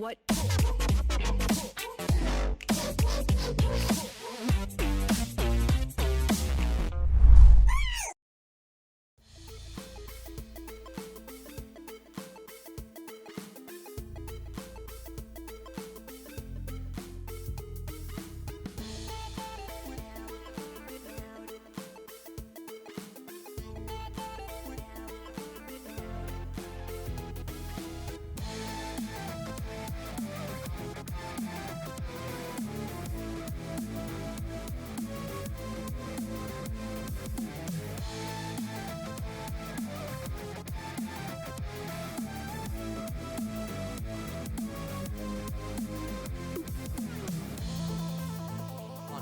What?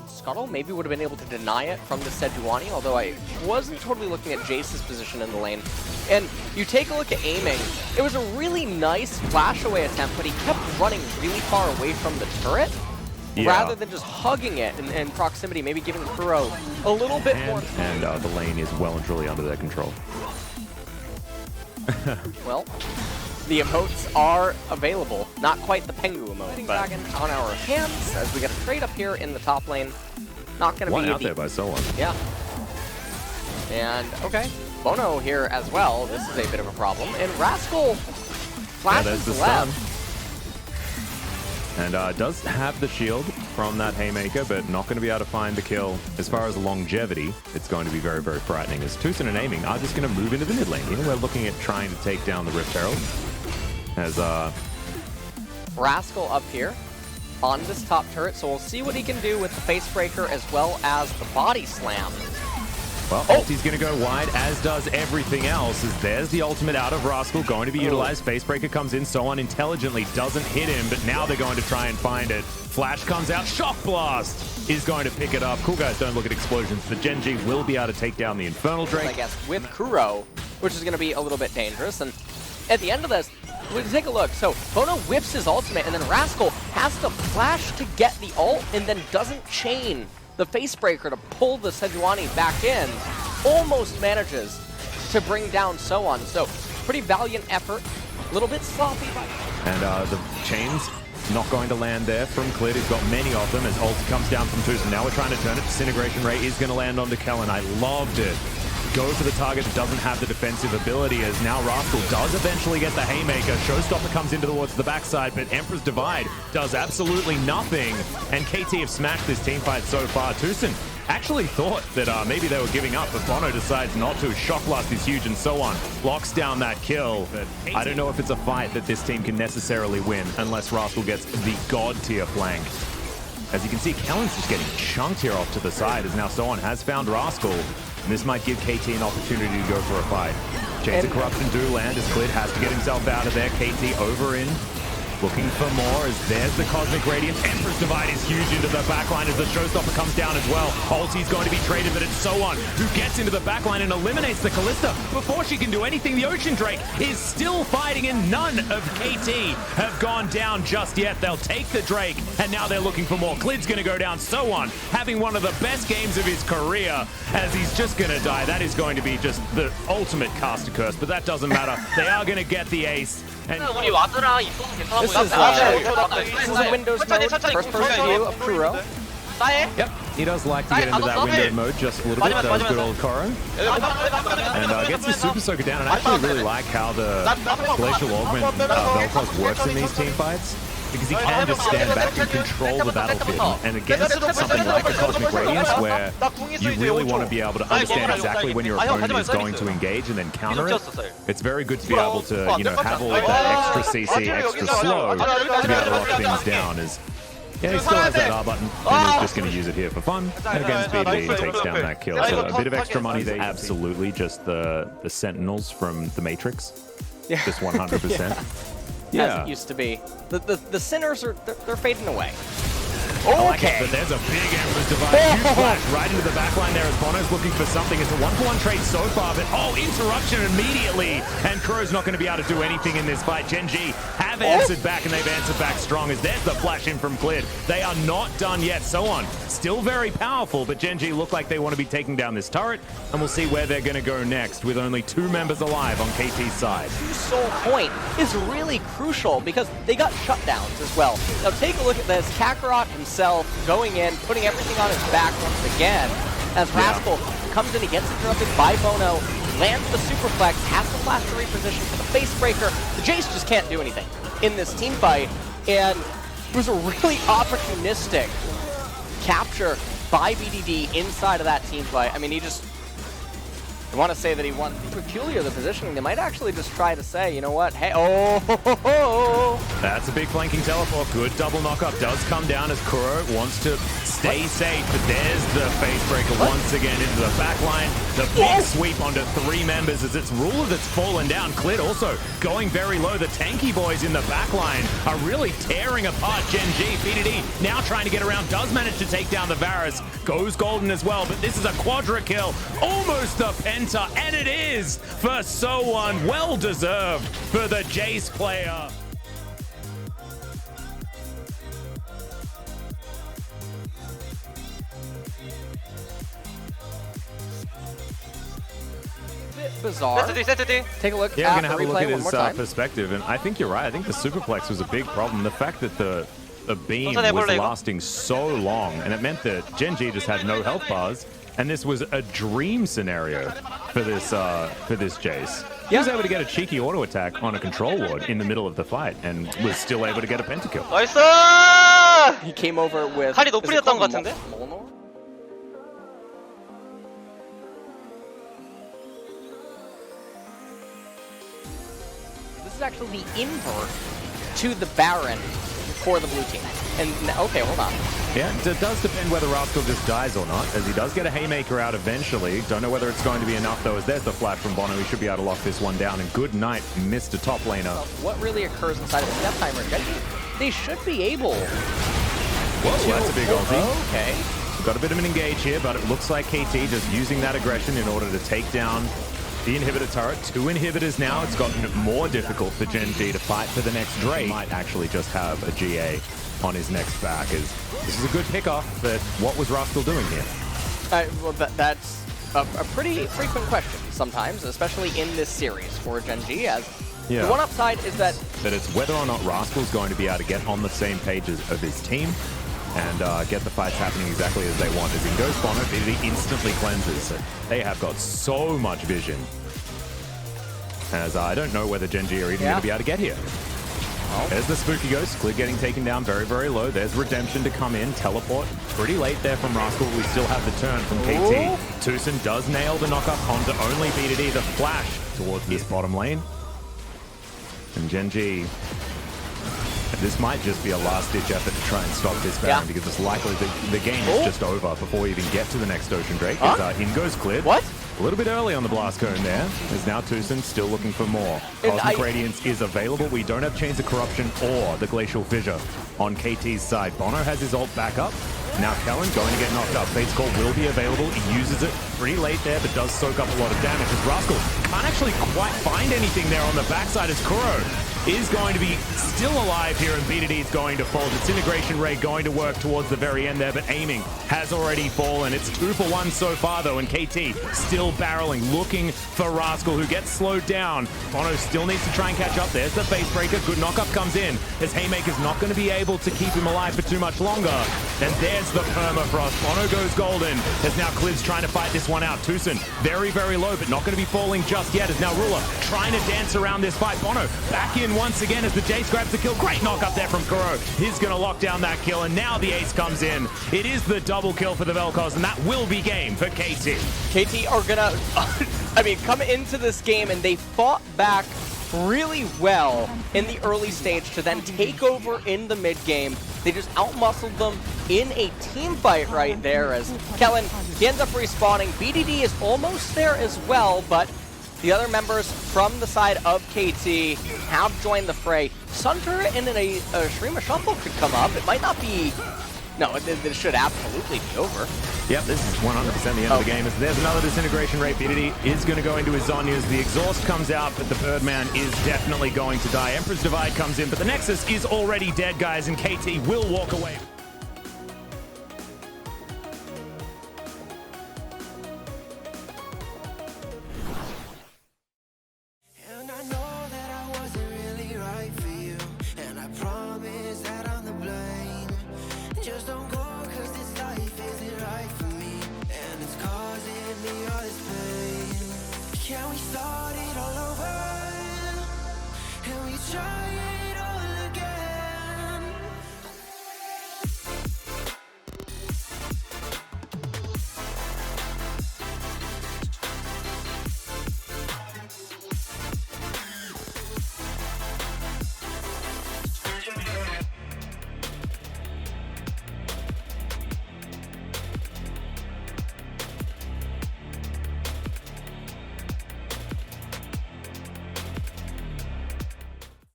Scuttle maybe would have been able to deny it from the Sejuani, although I wasn't totally looking at Jace's position in the lane. And you take a look at aiming, it was a really nice flash away attempt, but he kept running really far away from the turret, rather than just hugging it in proximity, maybe giving Kuro a little bit more. And the lane is well and truly under their control. Well, the emotes are available. Not quite the Pengu emote, but on our hands as we get a trade up here in the top lane. Not going to be one out there by SoHwan. Yeah. And, okay, Bono here as well. This is a bit of a problem. And Rascal flashes the left. And does have the shield from that Haymaker, but not going to be able to find the kill. As far as longevity, it's going to be very, very frightening, as Tucson and Aiming are just going to move into the mid lane here. We're looking at trying to take down the Rift Herald. As Rascal up here on this top turret, so we'll see what he can do with the Face Breaker as well as the Body Slam. Well, ulti's going to go wide, as does everything else. As there's the ultimate out of Rascal, going to be utilized. Face Breaker comes in, SoHwan intelligently doesn't hit him, but now they're going to try and find it. Flash comes out, Shock Blast is going to pick it up. Cool guys don't look at explosions, but Genji will be able to take down the Infernal Drake. I guess with Kuro, which is going to be a little bit dangerous. And at the end of this, we'll take a look. So Bono whips his ultimate, and then Rascal has to flash to get the ult, and then doesn't chain the Face Breaker to pull the Sejuani back in. Almost manages to bring down SoHwan. So pretty valiant effort. A little bit sloppy, but... And the chains not going to land there from Clit. He's got many of them as ult comes down from Tucson. Now we're trying to turn it. Disintegration Ray is going to land onto Kellen. I loved it. Go for the target that doesn't have the defensive ability, as now Rascal does eventually get the Haymaker. Showstopper comes into towards the backside, but Emperor's Divide does absolutely nothing. And KT have smashed this team fight so far. Tucson actually thought that maybe they were giving up, but Bono decides not to. Shock Blast is huge, and SoHwan locks down that kill. But I don't know if it's a fight that this team can necessarily win unless Rascal gets the god tier flank. As you can see, Kellen's just getting chunked here off to the side, as now SoHwan has found Rascal. And this might give KT an opportunity to go for a fight. Chains of Corruption do land as Clit has to get himself out of there. KT over in, looking for more, as there's the Cosmic Radiance. Emperor's Divide is huge into the backline as the Showstopper comes down as well. Ulti's going to be traded, but it's SoHwan who gets into the backline and eliminates the Callista before she can do anything. The Ocean Drake is still fighting, and none of KT have gone down just yet. They'll take the Drake, and now they're looking for more. Clid's going to go down. SoHwan having one of the best games of his career, as he's just going to die. That is going to be just the ultimate caster curse, but that doesn't matter. They are going to get the ace. And this is a Windows mode, first-person view of Kuro. Yep, he does like to get into that window mode just a little bit. That was good old Koro. And gets his Super Soaker down, and I actually really like how the Glacial Augment Vel'Koz works in these team fights, because he can just stand back and control the battlefield. And against something like a Cosmic Radiance, where you really want to be able to understand exactly when your opponent is going to engage and then counter it, it's very good to be able to, you know, have all of that extra CC, extra slow to be able to lock things down. Yeah, he still has that R button, and he's just going to use it here for fun. And against Bdd, he takes down that kill. So a bit of extra money there. Absolutely, just the Sentinels from the Matrix. Just 100%. As it used to be. The sinners are they're fading away. I like it, Okay. but there's a big Emperor's Divide. Huge flash right into the backline there as Bono's looking for something. It's a 1-for-1 trade so far, but interruption immediately. And Kuro's not going to be able to do anything in this fight. Gen G have answered back, and they've answered back strong as there's the flash in from Clid. They are not done yet. SoHwan still very powerful, but Gen G look like they want to be taking down this turret, and we'll see where they're going to go next with only 2 members alive on KT's side. Soul point is really crucial because they got shutdowns as well. Now take a look at this. Kakarot himself going in, putting everything on his back once again. As Rascal comes in, he gets interrupted by Bono, lands the superplex, has to flash to reposition for the face breaker. The Jace just can't do anything in this team fight, and it was a really opportunistic capture by BDD inside of that team fight. I mean, I want to say that he won. Peculiar, the positioning. They might actually just try to say, you know what, hey, That's a big flanking teleport. Good double knockup does come down as Kuro wants to stay safe, but there's the face breaker once again into the back line. The big sweep onto 3 members as it's Ruler that's fallen down. Clid also going very low. The tanky boys in the back line are really tearing apart Gen G. BDD now trying to get around, does manage to take down the Varus. Goes golden as well, but this is a quadra kill. Almost the Penta, and it is for SoHwan. Well deserved for the Jace player. bizarre. Take a look Yeah, at I'm going to the have a look replay at one his more time. perspective, and I think you're right. I think the superplex was a big problem. The fact that the beam was lasting so long, and it meant that Gen G just had no health bars, and this was a dream scenario for this Jace. He was able to get a cheeky auto attack on a control ward in the middle of the fight, and was still able to get a pentakill. 나이스! He came over with. 칼이 노플이었던 것 같은데? This is actually the invert to the Baron for the blue team. And okay, hold on. Yeah, it does depend whether Rascal just dies or not, as he does get a Haymaker out eventually. Don't know whether it's going to be enough, though, as there's the flash from Bono. He should be able to lock this one down. And good night, Mr. Top Laner. What really occurs inside of the Death Timer? They should be able. Whoa, that's a big ulti. Okay. We've got a bit of an engage here, but it looks like KT just using that aggression in order to take down the inhibitor turret. 2 inhibitors now. It's gotten more difficult for Gen G to fight for the next Drake. Might actually just have a GA on his next back. This is a good pickoff, but what was Rascal doing here? Well, that's a pretty frequent question sometimes, especially in this series for Gen G, as the one upside is that it's whether or not Rascal's going to be able to get on the same page of his team and get the fights happening exactly as they want. As in goes Bono, BDD instantly cleanses. So they have got so much vision. As I don't know whether Gen G are even going to be able to get here. There's the Spooky Ghost. Clid getting taken down very, very low. There's Redemption to come in. Teleport pretty late there from Rascal. We still have the turn from KT. Tucson does nail the knockup onto only BDD. The flash towards this bottom lane. And Gen G, this might just be a last-ditch effort to try and stop this Baron, because it's likely the game is just over before we even get to the next Ocean Drake. In goes Clid. What? A little bit early on the blast cone there. There's now Tucson still looking for more. Cosmic Radiance is available. We don't have Chains of Corruption or the Glacial Fissure on KT's side. Bono has his ult back up. Now Kellen going to get knocked up. Fate's Call will be available. He uses it pretty late there, but does soak up a lot of damage. As Rascal can't actually quite find anything there on the backside, as Kuro is going to be still alive here, and BDD is going to fall. Disintegration Ray going to work towards the very end there, but aiming has already fallen. It's 2 for 1 so far, though, and KT still barreling, looking for Rascal, who gets slowed down. Bono still needs to try and catch up. There's the face breaker. Good knockup comes in, as Haymaker's not going to be able to keep him alive for too much longer. And there's the permafrost. Bono goes golden, as now Clid's trying to fight this one out. Tucson very, very low, but not going to be falling just yet, as now Ruler trying to dance around this fight. Bono back in once again as the Jace grabs the kill. Great knock up there from Kuro. He's going to lock down that kill, and now the ace comes in. It is the double kill for the Vel'Koz, and that will be game for KT. KT are gonna, come into this game, and they fought back really well in the early stage to then take over in the mid game. They just outmuscled them in a team fight right there, as Kellen, he ends up respawning. BDD is almost there as well, but the other members from the side of KT have joined the fray. Sunter and a Shrima Shuffle could come up. It might not be No, it should absolutely be over. Yep, this is 100% the end of the game. As there's another disintegration rate. Bdd is going to go into his Zhonya's. The exhaust comes out, but the Birdman is definitely going to die. Emperor's Divide comes in, but the Nexus is already dead, guys, and KT will walk away. Just don't go, cause this life isn't right for me, and it's causing me all this pain. Can we start it all over? And we try it